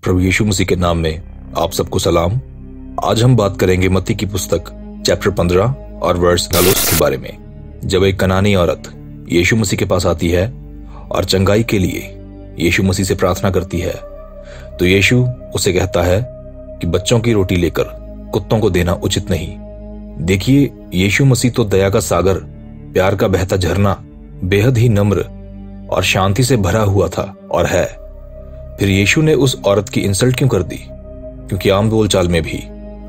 प्रभु यीशु मसीह के नाम में आप सबको सलाम। आज हम बात करेंगे मत्ती की पुस्तक चैप्टर 15 और वर्स 49 के बारे में। जब एक कनानी औरत यीशु मसीह के पास आती है और चंगाई के लिए यीशु मसीह से प्रार्थना करती है, तो यीशु उसे कहता है कि बच्चों की रोटी लेकर कुत्तों को देना उचित नहीं। देखिए, यीशु मसीह तो दया का सागर, प्यार का बहता झरना, बेहद ही नम्र और शांति से भरा हुआ था और है। फिर यीशु ने उस औरत की इंसल्ट क्यों कर दी? क्योंकि आम बोलचाल में भी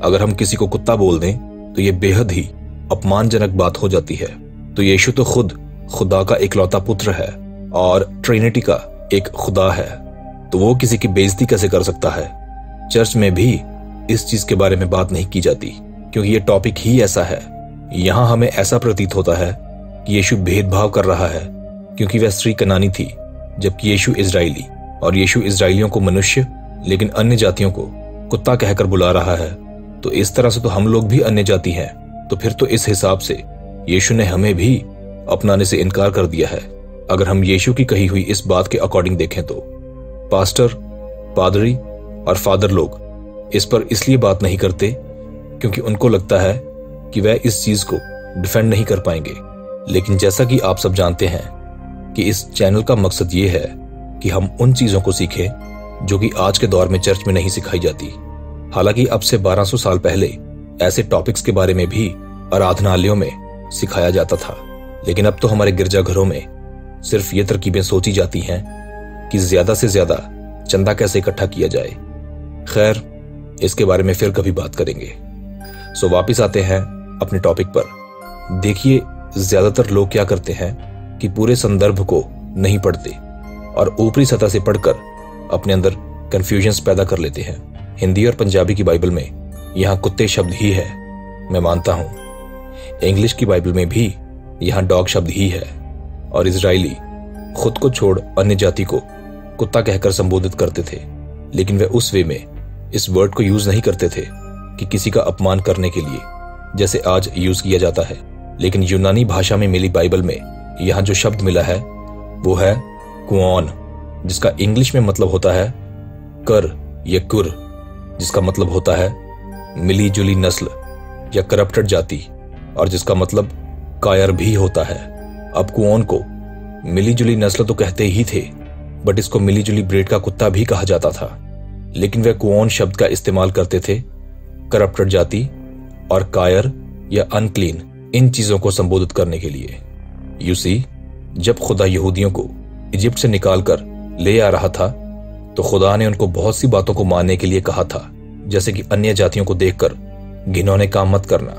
अगर हम किसी को कुत्ता बोल दें तो यह बेहद ही अपमानजनक बात हो जाती है। तो यीशु तो खुद खुदा का इकलौता पुत्र है और ट्रिनिटी का एक खुदा है, तो वो किसी की बेइज्जती कैसे कर सकता है? चर्च में भी इस चीज के बारे में बात नहीं की जाती क्योंकि ये टॉपिक ही ऐसा है। यहां हमें ऐसा प्रतीत होता है कि यीशु भेदभाव कर रहा है क्योंकि वह स्त्री कनानी थी, जबकि यीशु इजराइली, और यीशु इजराइलियों को मनुष्य लेकिन अन्य जातियों को कुत्ता कहकर बुला रहा है। तो इस तरह से तो हम लोग भी अन्य जाति हैं। तो फिर तो इस हिसाब से यीशु ने हमें भी अपनाने से इनकार कर दिया है। अगर हम यीशु की कही हुई इस बात के अकॉर्डिंग देखें तो पास्टर, पादरी और फादर लोग इस पर इसलिए बात नहीं करते क्योंकि उनको लगता है कि वह इस चीज को डिफेंड नहीं कर पाएंगे। लेकिन जैसा कि आप सब जानते हैं कि इस चैनल का मकसद ये है कि हम उन चीजों को सीखें जो कि आज के दौर में चर्च में नहीं सिखाई जाती। हालांकि अब से 1200 साल पहले ऐसे टॉपिक्स के बारे में भी आराधनालयों में सिखाया जाता था, लेकिन अब तो हमारे गिरजाघरों में सिर्फ ये तरकीबें सोची जाती हैं कि ज्यादा से ज्यादा चंदा कैसे इकट्ठा किया जाए। खैर, इसके बारे में फिर कभी बात करेंगे। सो वापिस आते हैं अपने टॉपिक पर। देखिए, ज्यादातर लोग क्या करते हैं कि पूरे संदर्भ को नहीं पढ़ते और ऊपरी सतह से पढ़कर अपने अंदर कंफ्यूजन्स पैदा कर लेते हैं। हिंदी और पंजाबी की बाइबल में यहाँ कुत्ते शब्द ही है, मैं मानता हूं। इंग्लिश की बाइबल में भी यहाँ डॉग शब्द ही है, और इजरायली खुद को छोड़ अन्य जाति को कुत्ता कहकर संबोधित करते थे, लेकिन वे उस वे में इस वर्ड को यूज नहीं करते थे कि किसी का अपमान करने के लिए जैसे आज यूज किया जाता है। लेकिन यूनानी भाषा में मिली बाइबल में यहाँ जो शब्द मिला है वो है कुओन, जिसका इंग्लिश में मतलब होता है कर या कुर, जिसका मतलब होता है मिली जुली नस्ल या करप्टेड जाति, और जिसका मतलब कायर भी होता है। अब कुओन को मिली जुली नस्ल तो कहते ही थे, बट इसको मिली जुली ब्रीड का कुत्ता भी कहा जाता था। लेकिन वे कुओन शब्द का इस्तेमाल करते थे करप्टेड जाति और कायर या अनक्लीन, इन चीजों को संबोधित करने के लिए। यू सी, जब खुदा यहूदियों को इजिप्ट से निकालकर ले आ रहा था तो खुदा ने उनको बहुत सी बातों को मानने के लिए कहा था, जैसे कि अन्य जातियों को देखकर घिनौने काम मत करना,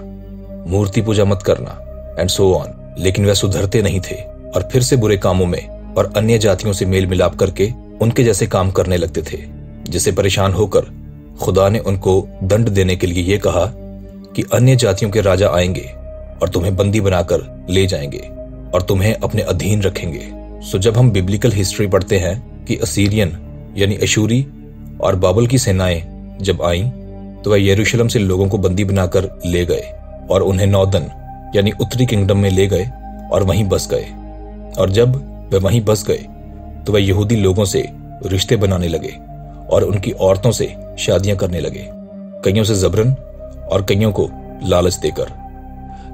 मूर्ति पूजा मत करना एंड सो ऑन। लेकिन वे सुधरते नहीं थे और फिर से बुरे कामों में और अन्य जातियों से मेल मिलाप करके उनके जैसे काम करने लगते थे, जिससे परेशान होकर खुदा ने उनको दंड देने के लिए यह कहा कि अन्य जातियों के राजा आएंगे और तुम्हें बंदी बनाकर ले जाएंगे और तुम्हें अपने अधीन रखेंगे। सो जब हम बिब्लिकल हिस्ट्री पढ़ते हैं कि असीरियन यानी अशूरी और बाबल की सेनाएं जब आईं तो वह यरूशलेम से लोगों को बंदी बनाकर ले गए और उन्हें नॉर्दर्न यानी उत्तरी किंगडम में ले गए और वहीं बस गए। और जब वे वहीं बस गए तो वह यहूदी लोगों से रिश्ते बनाने लगे और उनकी औरतों से शादियां करने लगे, कईयों से जबरन और कईयों को लालच देकर।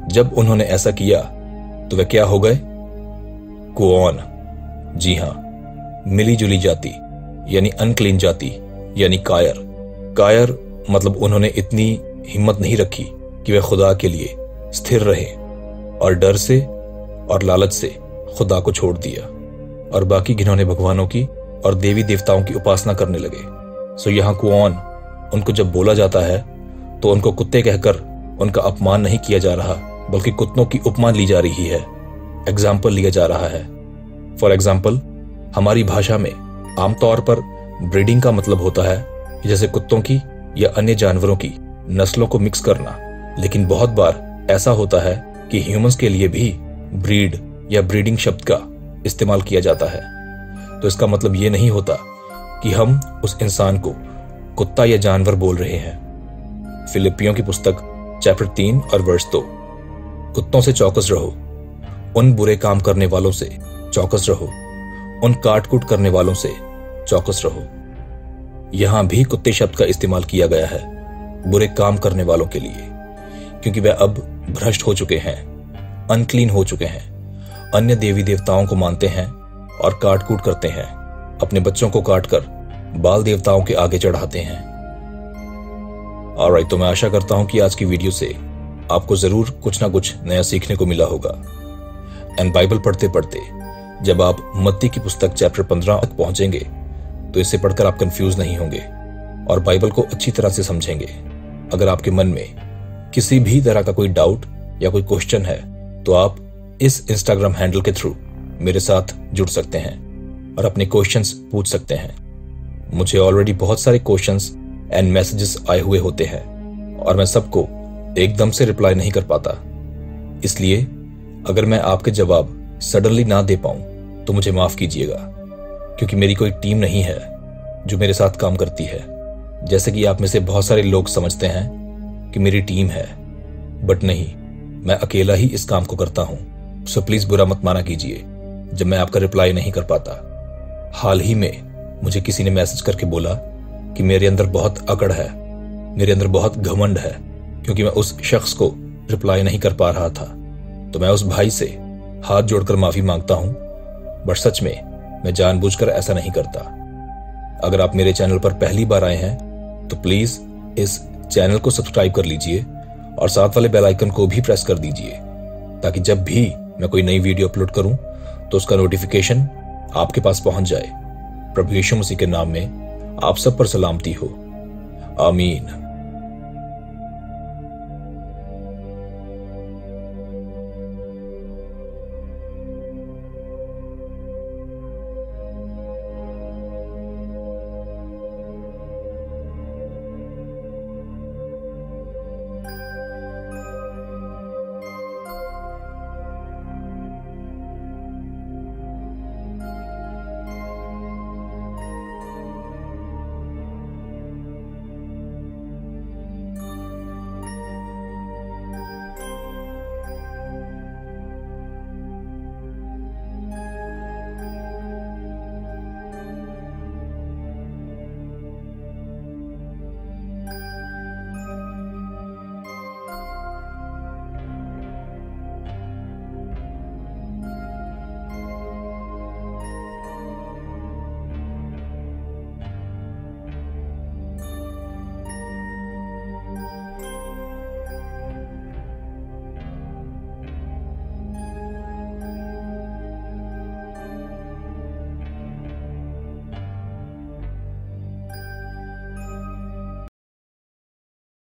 जब उन्होंने ऐसा किया तो वे क्या हो गए? कुओन। जी हां, मिली जुली जाति यानी अनक्लीन जाति यानी कायर। कायर मतलब उन्होंने इतनी हिम्मत नहीं रखी कि वे खुदा के लिए स्थिर रहे और डर से और लालच से खुदा को छोड़ दिया और बाकी घिनौने भगवानों की और देवी देवताओं की उपासना करने लगे। सो यहाँ कुओन, उनको जब बोला जाता है तो उनको कुत्ते कहकर उनका अपमान नहीं किया जा रहा, बल्कि कुत्तों की उपमा ली जा रही है, एग्जाम्पल लिया जा रहा है। फॉर एग्जाम्पल, हमारी भाषा में आमतौर पर ब्रीडिंग का मतलब होता है जैसे कुत्तों की या अन्य जानवरों की नस्लों को मिक्स करना, लेकिन बहुत बार ऐसा होता है कि ह्यूमंस के लिए भी ब्रीड या ब्रीडिंग शब्द का इस्तेमाल किया जाता है। तो इसका मतलब ये नहीं होता कि हम उस इंसान को कुत्ता या जानवर बोल रहे हैं। फिलिपियों की पुस्तक चैप्टर 3 और वर्स 2, कुत्तों से चौकस रहो, उन बुरे काम करने वालों से चौकस रहो, उन काट कूट करने वालों से चौकस रहो। यहां भी कुत्ते शब्द का इस्तेमाल किया गया है बुरे काम करने वालों के लिए, क्योंकि वे अब भ्रष्ट हो चुके हैं, अनक्लीन हो चुके हैं, अन्य देवी देवताओं को मानते हैं और काट कूट करते हैं, अपने बच्चों को काटकर बाल देवताओं के आगे चढ़ाते हैं। ऑलराइट, तो मैं आशा करता हूं कि आज की वीडियो से आपको जरूर कुछ ना कुछ नया सीखने को मिला होगा। एंड बाइबल पढ़ते पढ़ते जब आप मत्ती की पुस्तक चैप्टर 15 तक पहुंचेंगे तो इसे पढ़कर आप कंफ्यूज नहीं होंगे और बाइबल को अच्छी तरह से समझेंगे। अगर आपके मन में किसी भी तरह का कोई डाउट या कोई क्वेश्चन है तो आप इस इंस्टाग्राम हैंडल के थ्रू मेरे साथ जुड़ सकते हैं और अपने क्वेश्चंस पूछ सकते हैं। मुझे ऑलरेडी बहुत सारे क्वेश्चंस एंड मैसेजेस आए हुए होते हैं और मैं सबको एकदम से रिप्लाई नहीं कर पाता, इसलिए अगर मैं आपके जवाब सडनली ना दे पाऊं तो मुझे माफ कीजिएगा, क्योंकि मेरी कोई टीम नहीं है जो मेरे साथ काम करती है। जैसे कि आप में से बहुत सारे लोग समझते हैं कि मेरी टीम है, बट नहीं, मैं अकेला ही इस काम को करता हूं। सो प्लीज बुरा मत माना कीजिए जब मैं आपका रिप्लाई नहीं कर पाता। हाल ही में मुझे किसी ने मैसेज करके बोला कि मेरे अंदर बहुत अकड़ है, मेरे अंदर बहुत घमंड है, क्योंकि मैं उस शख्स को रिप्लाई नहीं कर पा रहा था। तो मैं उस भाई से हाथ जोड़कर माफी मांगता हूं, बट सच में मैं जानबूझकर ऐसा नहीं करता। अगर आप मेरे चैनल पर पहली बार आए हैं तो प्लीज इस चैनल को सब्सक्राइब कर लीजिए और साथ वाले बेल आइकन को भी प्रेस कर दीजिए, ताकि जब भी मैं कोई नई वीडियो अपलोड करूं तो उसका नोटिफिकेशन आपके पास पहुंच जाए। प्रभु यीशु मसीह के नाम में आप सब पर सलामती हो। आमीन।